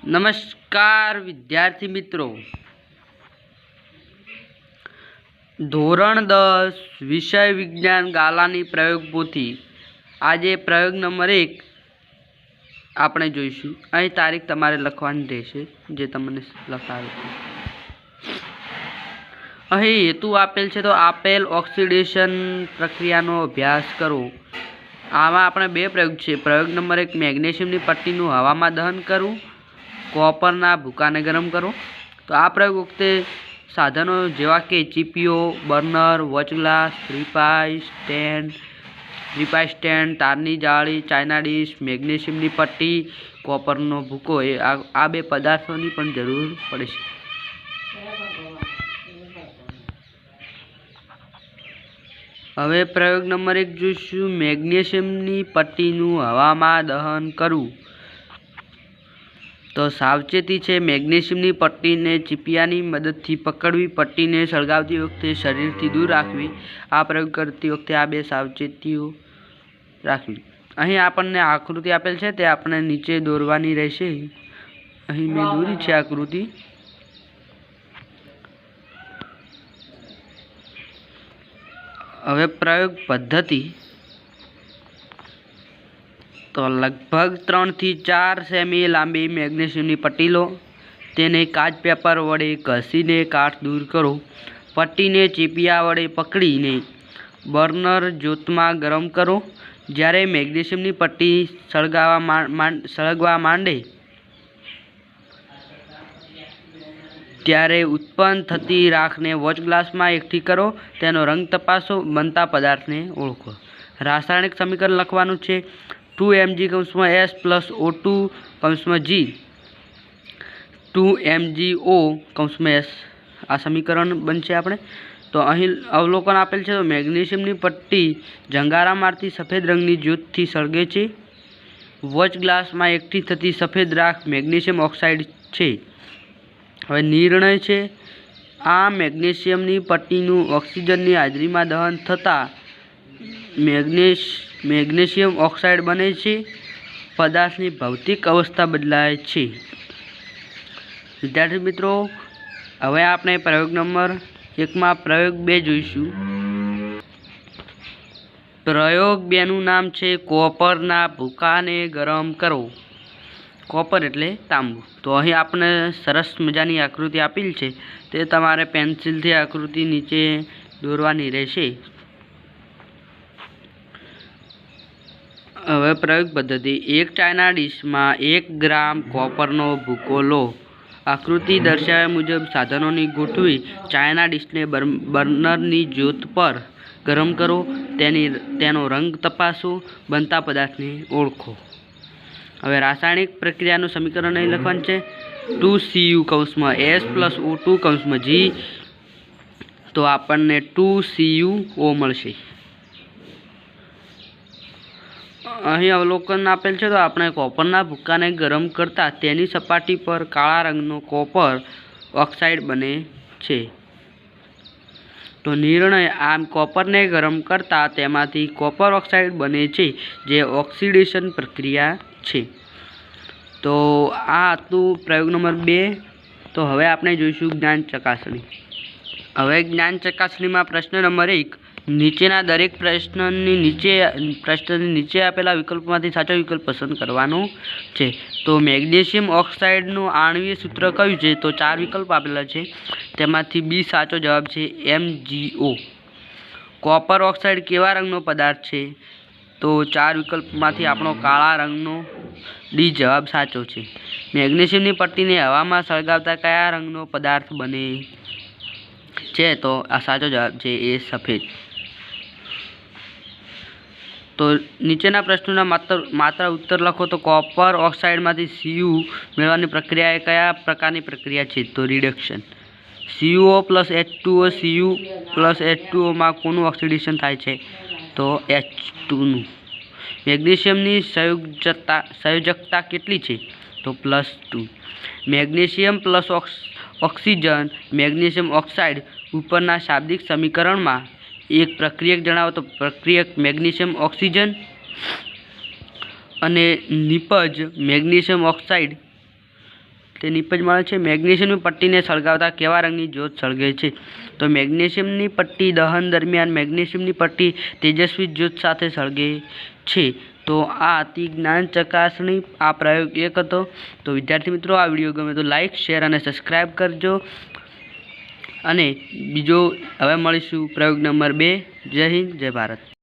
નમસ્કાર વિદ્યાર્થી મિત્રો, ધોરણ 10 વિષય વિજ્ઞાન ગાલાની પ્રયોગ પોથી આજે પ્રયોગ નંબર 1 આપણે જોઈશું। અહીં તારીખ તમારે લખવાની રહેશે જે તમને લખાવેલ છે। અહીં હેતુ આપેલ છે તો આપેલ ઓક્સિડેશન પ્રક્રિયાનો અભ્યાસ કરો। આમાં આપણે બે પ્રયોગ છે। પ્રયોગ નંબર 1 મેગ્નેશિયમની પટ્ટીનું હવામાં દહન કરવું, कॉपरना भूकाने गरम करो। तो आ प्रयोग वखते साधनों जेवा के चीपीओ, बर्नर, वॉच ग्लास, थ्री पाई स्टेन्ड, तारनी जाड़ी, चाइना डिश, मेग्नेशियमनी पट्टी, कॉपरनो भूको आ बे पदार्थों पण जरूर पड़े छे। हवे प्रयोग नंबर 1 जोईशुं। मेग्नेशियमनी पट्टीनुं हवामां दहन करवुं। तो सावचेती है, मेग्नेशियमनी पट्टी ने चीपियानी मददथी पकड़वी, पट्टी ने सळगावती वखते शरीर थी दूर राखवी। आ प्रयोग करती वखते आ बे सावचेतीओ राखवी। अहीं आपणने आकृति आपेल छे ते आपणे नीचे दोरवानी रहेशे। अहीं मैं दोरी छे आकृति। हवे प्रयोग पद्धति तो लगभग 3 થી 4 सेमी लांबी मेग्नेशियमनी पट्टी लो, तेने काच पेपर वडे घसीने काट दूर करो। पट्टी ने चीपिया वडे पकड़ीने बर्नर जोतमां गरम करो। ज्यारे मेग्नेशियमनी पट्टी सळगवा मांडे त्यारे उत्पन्न थती राखने वॉच ग्लास में एकठी करो। तेनो रंग तपासो, बनता पदार्थ ने ओळखो। रासायनिक समीकरण लखवानुं छे। 2mg (S) + O2 (G) 2mgO (S) आ समीकरण बनशे आपणे। तो अहीं अवलोकन आपेल छे। तो मेग्नेशियमनी पट्टी जंगारा मारती सफेद रंगनी ज्योतथी सळगे छे। वॉच ग्लास में एकठी थती सफेद राख मेग्नेशियम ऑक्साइड छे। हवे निर्णय छे। आ मेग्नेशियमनी पट्टीनुं ऑक्सिजननी हाजरीमां दहन थता मेग्नेशियम ऑक्साइड बने छे। पदार्थनी भौतिक अवस्था बदलाय छे। विद्यार्थी मित्रों, हवे आपणे प्रयोग नंबर 1 में प्रयोग 2 जोईशुं। प्रयोग 2 नुं नाम छे कॉपरना भूकाने गरम करो। कॉपर एटले तांबू। तो अहीं आपणे सरस मजानी आकृति आपेल छे, ते तमारे पेन्सिलथी आकृति नीचे दोरवानी रहेशे। हवे प्रयोग पद्धति 1 चाइना डिश में 1 ग्राम कॉपरनो भूको लो। आकृति दर्शाव्या मुजब साधनों गोठवी चाइना डिश ने बर्नरनी ज्योत पर गरम करो। तेनो रंग तपासो, बनता पदार्थ ने ओळखो। हवे रासायनिक प्रक्रिया समीकरण नहीं लखवानुं छे। 2Cu (S) + O2 (G) तो आपणने 2CuO मळशे। अहीं अवलोकन आपेल छे। तो आपणे कॉपरना भूकाने गरम करता तेनी सपाटी पर काळा रंगनो कॉपर ऑक्साइड बने छे। तो निर्णय आ कॉपरने गरम करता तेमांथी कॉपर ऑक्साइड बने छे, जे ऑक्सिडेशन प्रक्रिया छे। तो आ हतुं प्रयोग नंबर 2। तो हवे आपणे जोईशुं ज्ञान चकासणी। हवे ज्ञान चकासणी में प्रश्न नंबर 1 नीचेना दरेक प्रश्ननी नीचे आपेला विकल्पमांथी साचो विकल्प पसंद करवानो छे। तो मेग्नेशियम ऑक्साइडनुं आणवीय सूत्र कयुं छे? तो 4 विकल्प आपेला छे, तेमांथी बी साचो जवाब छे MgO। कॉपर ऑक्साइड केवा रंगनो पदार्थ छे? तो 4 विकल्पमांथी आपणो काळा रंगनो डी जवाब साचो छे। मेग्नेशियमनी पट्टीने हवामां सळगावता कया रंगनो पदार्थ बने छे? तो आ साचो जवाब छे ए सफेद। तो नीचेना प्रश्नों मात्र उत्तर लखो। तो कॉपर ऑक्साइड में Cu मेळववानी प्रक्रिया ए कया प्रकारनी प्रक्रिया छे? तो reduction. CuO + H2O Cu + H2O में कोनु ऑक्सिडेशन थाय छे? तो H2 नुं। मेग्नेशियमनी संयोजकता केटली छे? तो +2। मेग्नेशियम प्लस ऑक्सिजन मेग्नेशियम ऑक्साइड उपरना शाब्दिक समीकरण में एक प्रक्रियक जणावो। तो प्रक्रियक मेग्नेशियम ऑक्सिजन अने निपज मेग्नेशियम ऑक्साइड તે નીપજ મળે છે. મેગ્નેશિયમની પટ્ટીને સળગાવતા કેવા રંગની જ્યોત સળગે છે? તો મેગ્નેશિયમની પટ્ટી દહન દરમિયાન મેગ્નેશિયમની પટ્ટી તેજસ્વી જ્યોત સાથે સળગે છે. તો આ હતી જ્ઞાન ચકાસણી. આ પ્રયોગ 1 હતો. તો વિદ્યાર્થી મિત્રો, આ વિડીયો ગમે તો લાઇક, શેર અને સબસ્ક્રાઈબ કરજો. અને બીજો હવે મળીશું પ્રયોગ નંબર 2. જય હિન્દ, જય ભારત.